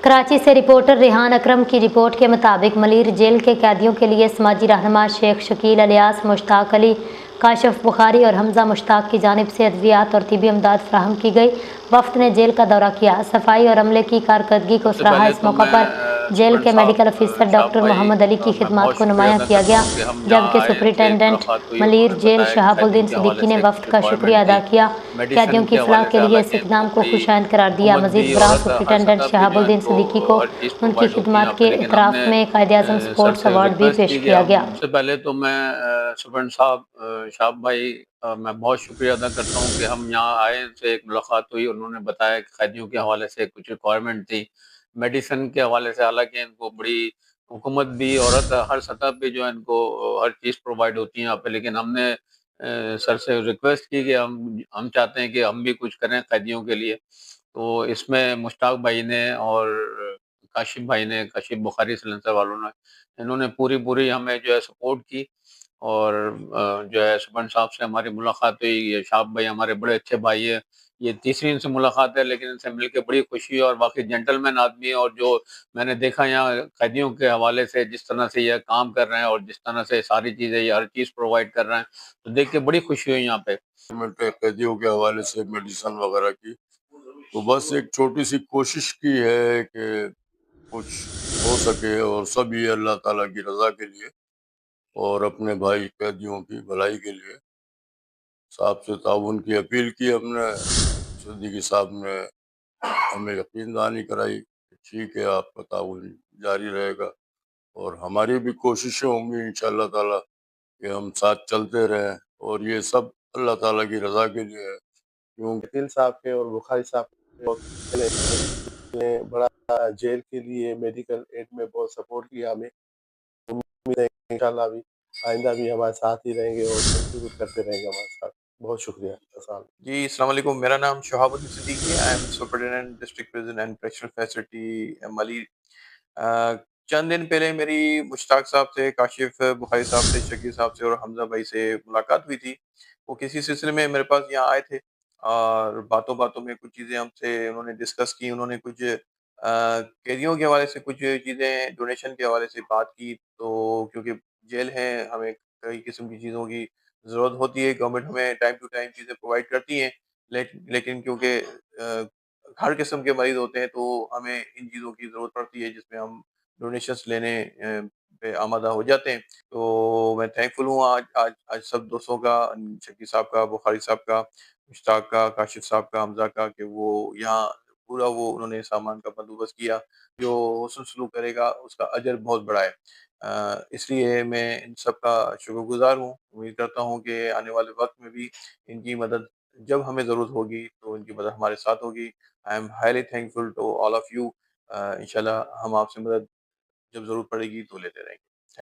कराची से रिपोर्टर रिहान अकरम की रिपोर्ट के मुताबिक मलीर जेल के कैदियों के लिए समाजी रहनुमा शेख शकील अलियास मुश्ताक अली, काशिफ बुखारी और हमजा मुश्ताक की जानिब से अद्वियात और तिबी इमदाद फराहम की गई। वफ्द ने जेल का दौरा किया, सफाई और अमले की कारकर्दगी को सबसे सराहा। पहले इस तो मौका मैं पर जेल सुपरडेंट के साहब मेडिकल अफसर शाह डॉक्टर भाई मोहम्मद अली की मैं खिदमत बहुत को शुक्रिया नुमाया अदा किया करता गया, हूँ कि हम यहाँ जबकि आए, उनसे एक सुपरिटेंडेंट मुलाकात हुई, मलीर उन्होंने जेल बताया कि शहाबुद्दीन कैदियों के सिद्दीकी हवाले ने से कुछ वफ्द का रिक्वायरमेंट शुक्रिया अदा थी। किया। कैदियों मेडिसिन की के फलाह हवाले के से लिए हालांकि इस्तेक़दाम इनको को बड़ी खुशाइंद करार दिया। हुकूमत मजीद भी बरां और हर सुपरिटेंडेंट सतह पे जो है शहाबुद्दीन इनको सिद्दीकी को हर चीज़ उनकी प्रोवाइड होती है खिदमत यहाँ पे, के लेकिन इतराफ़ हमने में कायदे आज़म सर स्पोर्ट्स से अवार्ड भी रिक्वेस्ट पेश की कि किया हम गया। सबसे पहले तो मैं सुपरडेंट साहब शाह भाई मैं बहुत शुक्रिया अदा करता हूँ कि हम यहाँ आए, उनसे एक मुलाकात हुई, उन्होंने बताया कि कैदियों के हवाले से कुछ रिक्वायरमेंट थी मेडिसिन के हवाले से। हालांकि इनको बड़ी हुकूमत भी और हर सतह पे जो है इनको हर चीज़ प्रोवाइड होती है यहाँ पे, लेकिन हमने सर से रिक्वेस्ट की कि हम चाहते हैं कि हम भी कुछ करें कैदियों के लिए। तो इसमें मुश्ताक भाई ने और काशिफ भाई ने, काशिफ बुखारी सलेंसर वालों ने, इन्होंने पूरी पूरी हमें जो है सपोर्ट की। और जो है सुपरडेंट साहब से हमारी मुलाकात हुई। ये शाह भाई हमारे बड़े अच्छे भाई है, ये तीसरी इनसे मुलाकात है, लेकिन इनसे मिलकर बड़ी खुशी है और वाकई जेंटलमैन आदमी है। और जो मैंने देखा यहाँ कैदियों के हवाले से जिस तरह से ये काम कर रहे हैं और जिस तरह से सारी चीज़ें ये हर चीज़ प्रोवाइड कर रहे हैं, तो देख के बड़ी खुशी हुई यहाँ पे। कैदियों के हवाले से मेडिसिन वगैरह की, तो बस एक छोटी सी कोशिश की है कि कुछ हो सके, और सब ये अल्लाह ताला की रज़ा के लिए और अपने भाई कैदियों की भलाई के लिए। साहब से ताउन की अपील की हमने, सिद्दीकी साहब ने हमें यकीन दहानी कराई कि ठीक है, आपका ताउन जारी रहेगा और हमारी भी कोशिशें होंगी इंशाअल्लाह ताला कि हम साथ चलते रहें, और ये सब अल्लाह ताला की रज़ा के लिए है। क्योंकि वकील साहब के और बुखारी साहब के बहुत ने बड़ा जेल के लिए मेडिकल एड में बहुत सपोर्ट किया हमें। उम्मीद है इंशाल्लाह भी आइंदा भी हमारे साथ ही रहेंगे और कंट्रीब्यूट करते रहेंगे हमारे साथ। बहुत शुक्रिया। अस्सलाम। जी, अस्सलाम वालेकुम। मेरा नाम शहाबुद्दीन सिद्दीकी है। I am superintendent district prison and correctional facility मली। चंद दिन पहले मेरी मुश्ताक साहब से, काशिफ बुखारी साहब से, शकील साहब से और हमजा भाई से मुलाकात हुई थी। वो किसी सिलसिले में मेरे पास यहाँ आए थे और बातों-बातों में कुछ चीज़ें हमसे उन्होंने डिस्कस की। उन्होंने कुछ कैदियों के हवाले से कुछ चीज़ें डोनेशन के हवाले से बात की। तो क्योंकि जेल है, हमें कई किस्म की चीज़ों की ज़रूरत होती है। गवर्नमेंट हमें टाइम टू टाइम चीज़ें प्रोवाइड करती है, लेकिन क्योंकि हर किस्म के मरीज़ होते हैं, तो हमें इन चीज़ों की ज़रूरत पड़ती है, जिसमें हम डोनेशंस लेने पे आमादा हो जाते हैं। तो मैं थैंकफुल हूँ आज आज आज सब दोस्तों का, शकील साहब का, बुखारी साहब का, मुश्ताक का, काशिफ साहब का, हमज़ा का, कि वो यहाँ पूरा वो उन्होंने सामान का बंदोबस्त किया। जो हुस्न सलूक करेगा उसका अजर बहुत बड़ा है। इसलिए मैं इन सब का शुक्रगुज़ार हूँ। उम्मीद करता हूँ कि आने वाले वक़्त में भी इनकी मदद जब हमें ज़रूरत होगी, तो इनकी मदद हमारे साथ होगी। I am highly thankful to all of you. इंशाल्लाह हम आपसे मदद जब ज़रूरत पड़ेगी तो लेते रहेंगे।